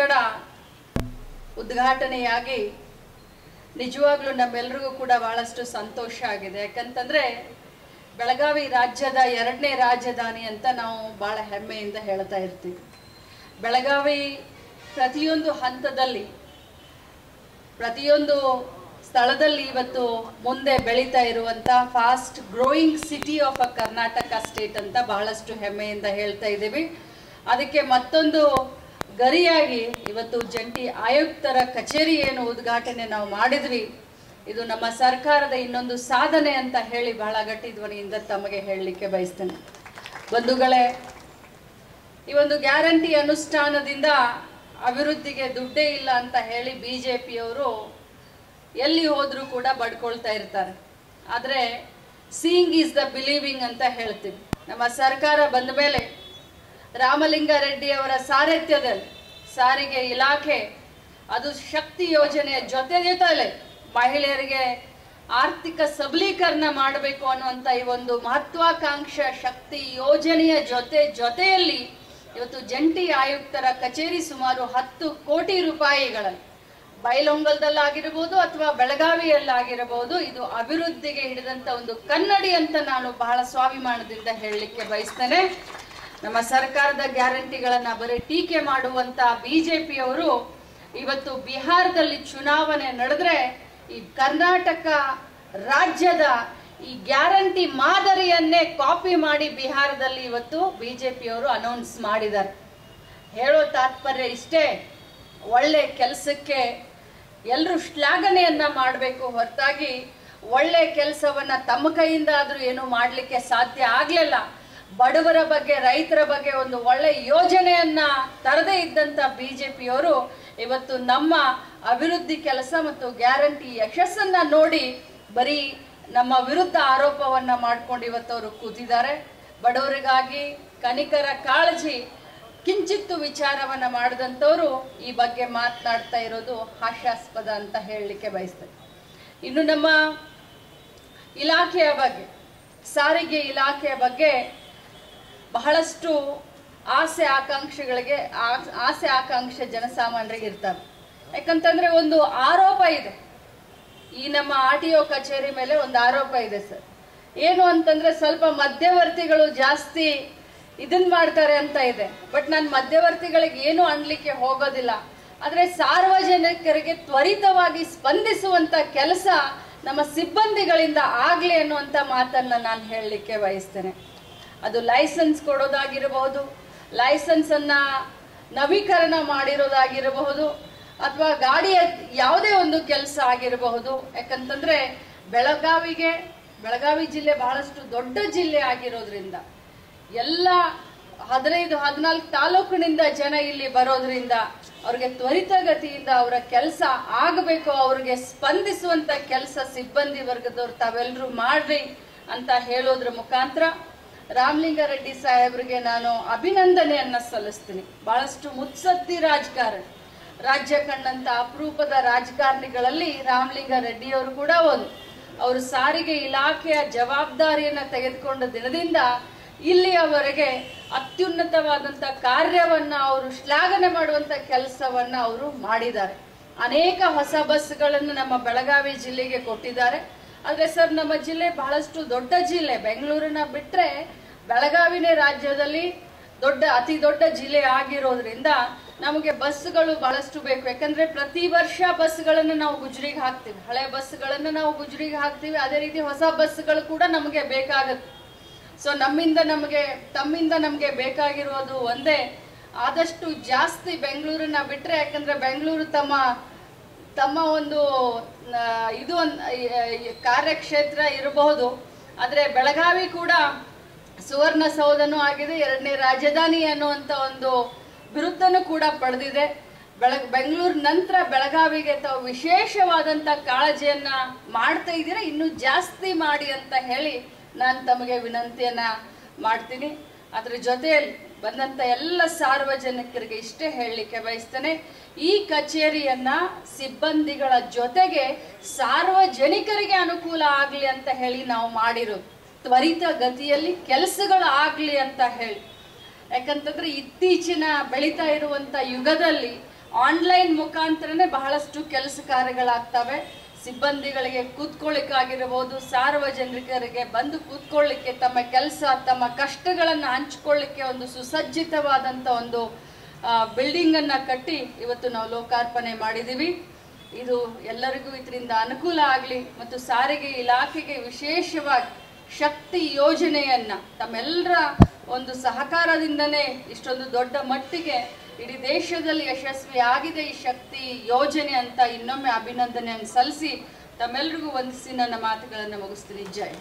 ಕಟ್ಟಡ ಉದ್ಘಾಟನೆಯಾಗಿ ನಿಜವಾಗ್ಲೂ ನಮ್ಮೆಲ್ಲರಿಗೂ ಕೂಡ ಬಹಳಷ್ಟು ಸಂತೋಷ ಆಗಿದೆ. ಯಾಕಂತಂದ್ರೆ ಬೆಳಗಾವಿ ರಾಜ್ಯದ 2ನೇ ರಾಜಧಾನಿ ಅಂತ ನಾವು ಬಹಳ ಹೆಮ್ಮೆಯಿಂದ ಹೇಳ್ತಾ ಇರ್ತೀವಿ. ಬೆಳಗಾವಿ ಪ್ರತಿಯೊಂದು ಹಂತದಲ್ಲಿ ಪ್ರತಿಯೊಂದು ಸ್ಥಳದಲ್ಲಿ ಇವತ್ತು ಮುಂದೆ ಬೆಳೀತಾ ಇರುವಂತ fast growing city of a Karnataka state ಅಂತ ಬಹಳಷ್ಟು ಹೆಮ್ಮೆಯಿಂದ ಹೇಳ್ತಾ ಇದ್ದೀವಿ. ಅದಕ್ಕೆ ಮತ್ತೊಂದು ಗರಿಯಾಗಿ ಇವತ್ತು ಜಂಟಿ ಆಯುಕ್ತರ ಕಚೇರಿ ಏನು ಉದ್ಘಾಟನೆ ನಾವು ಮಾಡಿದ್ವಿ, ಇದು ನಮ್ಮ ಸರ್ಕಾರದ ಇನ್ನೊಂದು ಸಾಧನೆ ಅಂತ ಹೇಳಿ ಬಹಳ ಗಟ್ಟಿ ಧ್ವನಿಯಿಂದ ತಮಗೆ ಹೇಳಲಿಕ್ಕೆ ಬಯಸ್ತೇನೆ. ಬಂಧುಗಳೇ, ಈ ಒಂದು ಗ್ಯಾರಂಟಿ ಅನುಷ್ಠಾನದಿಂದ ಅಭಿವೃದ್ಧಿಗೆ ದುಡ್ಡೇ ಇಲ್ಲ ಅಂತ ಹೇಳಿ ಬಿಜೆಪಿಯವರು ಎಲ್ಲಿ ಹೋದ್ರೂ ಕೂಡ ಬಡ್ಕೊಳ್ತಾ ಇರ್ತಾರೆ. ಆದರೆ ಸೀಯಿಂಗ್ ಈಸ್ ದ ಬಿಲೀವಿಂಗ್ ಅಂತ ಹೇಳ್ತೀವಿ. ನಮ್ಮ ಸರ್ಕಾರ ಬಂದ ಮೇಲೆ ರಾಮಲಿಂಗಾರೆಡ್ಡಿ ಅವರ ಸಾರಥ್ಯದಲ್ಲಿ ಸಾರಿಗೆ ಇಲಾಖೆ ಅದು ಶಕ್ತಿ ಯೋಜನೆಯ ಜೊತೆಲೆ ಮಹಿಳೆಯರಿಗೆ ಆರ್ಥಿಕ ಸಬಲೀಕರಣ ಮಾಡಬೇಕು ಅನ್ನುವಂಥ ಈ ಒಂದು ಮಹತ್ವಾಕಾಂಕ್ಷ ಶಕ್ತಿ ಯೋಜನೆಯ ಜೊತೆಯಲ್ಲಿ ಇವತ್ತು ಜಂಟಿ ಆಯುಕ್ತರ ಕಚೇರಿ ಸುಮಾರು 10 ಕೋಟಿ ರೂಪಾಯಿಗಳಲ್ಲಿ ಬೈಲಹೊಂಗಲದಲ್ಲಾಗಿರಬಹುದು ಅಥವಾ ಬೆಳಗಾವಿಯಲ್ಲಾಗಿರಬಹುದು, ಇದು ಅಭಿವೃದ್ಧಿಗೆ ಹಿಡಿದಂತ ಒಂದು ಕನ್ನಡಿ ಅಂತ ನಾನು ಬಹಳ ಸ್ವಾಭಿಮಾನದಿಂದ ಹೇಳಲಿಕ್ಕೆ ಬಯಸ್ತೇನೆ. ನಮ್ಮ ಸರ್ಕಾರದ ಗ್ಯಾರಂಟಿಗಳನ್ನ ಬರೀ ಟೀಕೆ ಮಾಡುವಂತ ಬಿಜೆಪಿಯವರು ಇವತ್ತು ಬಿಹಾರದಲ್ಲಿ ಚುನಾವಣೆ ನಡೆದ್ರೆ ಈ ಕರ್ನಾಟಕ ರಾಜ್ಯದ ಈ ಗ್ಯಾರಂಟಿ ಮಾದರಿಯನ್ನೇ ಕಾಪಿ ಮಾಡಿ ಬಿಹಾರದಲ್ಲಿ ಇವತ್ತು ಬಿಜೆಪಿಯವರು ಅನೌನ್ಸ್ ಮಾಡಿದ್ದಾರೆ. ಹೇಳೋ ತಾತ್ಪರ್ಯ ಇಷ್ಟೇ, ಒಳ್ಳೆ ಕೆಲಸಕ್ಕೆ ಎಲ್ಲರೂ ಶ್ಲಾಘನೆಯನ್ನ ಮಾಡಬೇಕು ಹೊರತಾಗಿ ಒಳ್ಳೆ ಕೆಲಸವನ್ನ ತಮ್ಮ ಕೈಯಿಂದ ಆದ್ರೂ ಏನು ಮಾಡಲಿಕ್ಕೆ ಸಾಧ್ಯ ಆಗ್ಲಿಲ್ಲ. ಬಡವರ ಬಗ್ಗೆ, ರೈತರ ಬಗ್ಗೆ ಒಂದು ಒಳ್ಳೆ ಯೋಜನೆಯನ್ನ ತರದೇ ಇದ್ದಂತ ಬಿಜೆಪಿಯವರು ಇವತ್ತು ನಮ್ಮ ಅಭಿವೃದ್ಧಿ ಕೆಲಸ ಮತ್ತು ಗ್ಯಾರಂಟಿ ಯಶಸ್ಸನ್ನ ನೋಡಿ ಬರೀ ನಮ್ಮ ವಿರುದ್ಧ ಆರೋಪವನ್ನ ಮಾಡ್ಕೊಂಡು ಇವತ್ತವರು ಕೂತಿದ್ದಾರೆ. ಬಡವರಿಗಾಗಿ ಕನಿಕರ ಕಾಳಜಿ ಕಿಂಚಿತ್ತು ವಿಚಾರವನ್ನ ಮಾಡಿದಂಥವ್ರು ಈ ಬಗ್ಗೆ ಮಾತನಾಡ್ತಾ ಇರೋದು ಹಾಸ್ಯಾಸ್ಪದ ಅಂತ ಹೇಳಲಿಕ್ಕೆ ಬಯಸ್ತೇನೆ. ಇನ್ನು ನಮ್ಮ ಇಲಾಖೆಯ ಬಗ್ಗೆ, ಸಾರಿಗೆ ಇಲಾಖೆಯ ಬಗ್ಗೆ ಬಹಳಷ್ಟು ಆಸೆ ಆಕಾಂಕ್ಷೆ ಜನಸಾಮಾನ್ಯರಿಗೆ ಇರ್ತಾರೆ. ಯಾಕಂತಂದ್ರೆ ಒಂದು ಆರೋಪ ಇದೆ, ಈ ನಮ್ಮ RTO ಕಚೇರಿ ಮೇಲೆ ಒಂದು ಆರೋಪ ಇದೆ ಸರ್. ಏನು ಅಂತಂದ್ರೆ ಸ್ವಲ್ಪ ಮಧ್ಯವರ್ತಿಗಳು ಜಾಸ್ತಿ ಇದನ್ ಮಾಡ್ತಾರೆ ಅಂತ ಇದೆ. ಬಟ್ ನಾನು ಮಧ್ಯವರ್ತಿಗಳಿಗೆ ಏನು ಅನ್ಲಿಕ್ಕೆ ಹೋಗೋದಿಲ್ಲ. ಆದ್ರೆ ಸಾರ್ವಜನಿಕರಿಗೆ ತ್ವರಿತವಾಗಿ ಸ್ಪಂದಿಸುವಂತ ಕೆಲಸ ನಮ್ಮ ಸಿಬ್ಬಂದಿಗಳಿಂದ ಆಗ್ಲಿ ಅನ್ನುವಂತ ಮಾತನ್ನ ನಾನು ಹೇಳಲಿಕ್ಕೆ ಬಯಸ್ತೇನೆ. ಅದು ಲೈಸೆನ್ಸ್ ಕೊಡೋದಾಗಿರಬಹುದು, ಲೈಸೆನ್ಸ್ ಅನ್ನ ನವೀಕರಣ ಮಾಡಿರೋದಾಗಿರಬಹುದು, ಅಥವಾ ಗಾಡಿಯ ಯಾವುದೇ ಒಂದು ಕೆಲಸ ಆಗಿರಬಹುದು. ಯಾಕಂತಂದ್ರೆ ಬೆಳಗಾವಿ ಜಿಲ್ಲೆ ಬಹಳಷ್ಟು ದೊಡ್ಡ ಜಿಲ್ಲೆ ಆಗಿರೋದ್ರಿಂದ ಎಲ್ಲ 15-14 ತಾಲೂಕಿನಿಂದ ಜನ ಇಲ್ಲಿ ಬರೋದ್ರಿಂದ ಅವ್ರಿಗೆ ತ್ವರಿತಗತಿಯಿಂದ ಅವರ ಕೆಲಸ ಆಗಬೇಕು, ಅವ್ರಿಗೆ ಸ್ಪಂದಿಸುವಂತ ಕೆಲಸ ಸಿಬ್ಬಂದಿ ವರ್ಗದವ್ರು ತಾವೆಲ್ಲರೂ ಮಾಡ್ರಿ ಅಂತ ಹೇಳೋದ್ರ ಮುಖಾಂತರ ರಾಮಲಿಂಗಾರೆಡ್ಡಿ ಸಾಹೇಬ್ರಿಗೆ ನಾನು ಅಭಿನಂದನೆಯನ್ನ ಸಲ್ಲಿಸ್ತೀನಿ. ಬಹಳಷ್ಟು ಮುತ್ಸದ್ದಿ ರಾಜಕಾರಣ, ರಾಜ್ಯ ಕಂಡಂತ ಅಪರೂಪದ ರಾಜಕಾರಣಿಗಳಲ್ಲಿ ರಾಮಲಿಂಗಾರೆಡ್ಡಿಯವರು ಕೂಡ ಒಂದು. ಅವರು ಸಾರಿಗೆ ಇಲಾಖೆಯ ಜವಾಬ್ದಾರಿಯನ್ನ ತೆಗೆದುಕೊಂಡ ದಿನದಿಂದ ಇಲ್ಲಿಯವರೆಗೆ ಅತ್ಯುನ್ನತವಾದಂತ ಕಾರ್ಯವನ್ನ ಅವರು ಶ್ಲಾಘನೆ ಮಾಡುವಂತ ಕೆಲಸವನ್ನ ಅವರು ಮಾಡಿದ್ದಾರೆ. ಅನೇಕ ಹೊಸ ಬಸ್ಗಳನ್ನು ನಮ್ಮ ಬೆಳಗಾವಿ ಜಿಲ್ಲೆಗೆ ಕೊಟ್ಟಿದ್ದಾರೆ. ಆದ್ರೆ ಸರ್, ನಮ್ಮ ಜಿಲ್ಲೆ ಬಹಳಷ್ಟು ದೊಡ್ಡ ಜಿಲ್ಲೆ. ಬೆಂಗಳೂರನ್ನ ಬಿಟ್ರೆ ಬೆಳಗಾವಿನೇ ರಾಜ್ಯದಲ್ಲಿ ಅತಿ ದೊಡ್ಡ ಜಿಲ್ಲೆ ಆಗಿರೋದ್ರಿಂದ ನಮಗೆ ಬಸ್ಗಳು ಬಹಳಷ್ಟು ಬೇಕು. ಯಾಕಂದ್ರೆ ಪ್ರತಿ ವರ್ಷ ಬಸ್ಗಳನ್ನು ನಾವು ಗುಜರಿಗೆ ಹಾಕ್ತಿವಿ, ಹಳೆ ಬಸ್ಗಳನ್ನು ನಾವು ಗುಜರಿಗೆ ಹಾಕ್ತಿವಿ. ಅದೇ ರೀತಿ ಹೊಸ ಬಸ್ಗಳು ಕೂಡ ನಮಗೆ ಬೇಕಾಗುತ್ತೆ. ಸೊ ತಮ್ಮಿಂದ ನಮಗೆ ಬೇಕಾಗಿರೋದು ಒಂದೇ, ಆದಷ್ಟು ಜಾಸ್ತಿ ಬೆಂಗಳೂರನ್ನ ಬಿಟ್ರೆ, ಯಾಕಂದ್ರೆ ಬೆಂಗಳೂರು ತಮ್ಮ ಒಂದು ಇದು ಕಾರ್ಯಕ್ಷೇತ್ರ ಇರಬಹುದು. ಆದ್ರೆ ಬೆಳಗಾವಿ ಕೂಡ ಸುವರ್ಣಸೌಧನೂ ಆಗಿದೆ, 2ನೇ ರಾಜಧಾನಿ ಅನ್ನುವಂತ ಒಂದು ಬಿರುದನ್ನು ಕೂಡ ಪಡೆದಿದೆ. ಬೆಂಗಳೂರು ನಂತರ ಬೆಳಗಾವಿಗೆ ತಾವು ವಿಶೇಷವಾದಂತ ಕಾಳಜಿಯನ್ನ ಮಾಡ್ತಾ ಇದ್ದೀರಾ, ಇನ್ನೂ ಜಾಸ್ತಿ ಮಾಡಿ ಅಂತ ಹೇಳಿ ನಾನು ತಮಗೆ ವಿನಂತಿಯನ್ನ ಮಾಡ್ತೀನಿ. ಅದ್ರ ಜೊತೆಯಲ್ಲಿ ಬಂದಂತ ಎಲ್ಲ ಸಾರ್ವಜನಿಕರಿಗೆ ಇಷ್ಟೇ ಹೇಳಲಿಕ್ಕೆ ಬಯಸ್ತೇನೆ, ಈ ಕಚೇರಿಯನ್ನ ಸಿಬ್ಬಂದಿಗಳ ಜೊತೆಗೆ ಸಾರ್ವಜನಿಕರಿಗೆ ಅನುಕೂಲ ಆಗ್ಲಿ ಅಂತ ಹೇಳಿ ನಾವು ಮಾಡಿರೋದು. ತ್ವರಿತ ಗತಿಯಲ್ಲಿ ಕೆಲಸಗಳು ಆಗ್ಲಿ ಅಂತ ಹೇಳಿ. ಯಾಕಂತಂದ್ರೆ ಇತ್ತೀಚಿನ ಬೆಳೀತಾ ಇರುವಂತ ಯುಗದಲ್ಲಿ ಆನ್ಲೈನ್ ಮುಖಾಂತರನೇ ಬಹಳಷ್ಟು ಕೆಲಸ ಕಾರ್ಯಗಳಾಗ್ತವೆ. ಸಿಬ್ಬಂದಿಗಳಿಗೆ ಕೂತ್ಕೊಳ್ಳಿಕ್ಕಾಗಿರ್ಬೋದು, ಸಾರ್ವಜನಿಕರಿಗೆ ಬಂದು ಕೂತ್ಕೊಳ್ಳಿಕ್ಕೆ, ತಮ್ಮ ಕೆಲಸ ತಮ್ಮ ಕಷ್ಟಗಳನ್ನು ಹಂಚ್ಕೊಳ್ಳಿಕ್ಕೆ ಒಂದು ಸುಸಜ್ಜಿತವಾದಂಥ ಒಂದು ಬಿಲ್ಡಿಂಗನ್ನು ಕಟ್ಟಿ ಇವತ್ತು ನಾವು ಲೋಕಾರ್ಪಣೆ ಮಾಡಿದ್ದೀವಿ. ಇದು ಎಲ್ಲರಿಗೂ ಇದರಿಂದ ಅನುಕೂಲ ಆಗಲಿ ಮತ್ತು ಸಾರಿಗೆ ಇಲಾಖೆಗೆ ವಿಶೇಷವಾಗಿ ಶಕ್ತಿ ಯೋಜನೆಯನ್ನು ತಮ್ಮೆಲ್ಲರ ಒಂದು ಸಹಕಾರದಿಂದನೇ ಇಷ್ಟೊಂದು ದೊಡ್ಡ ಮಟ್ಟಿಗೆ ಇಡೀ ದೇಶದಲ್ಲಿ ಯಶಸ್ವಿ ಆಗಿದೆ ಈ ಶಕ್ತಿ ಯೋಜನೆ ಅಂತ ಇನ್ನೊಮ್ಮೆ ಅಭಿನಂದನೆಯನ್ನು ಸಲ್ಲಿಸಿ ತಮ್ಮೆಲ್ಲರಿಗೂ ವಂದಿಸಿ ನನ್ನ ಮಾತುಗಳನ್ನು ಮುಗಿಸ್ತೀನಿ. ಜೈ.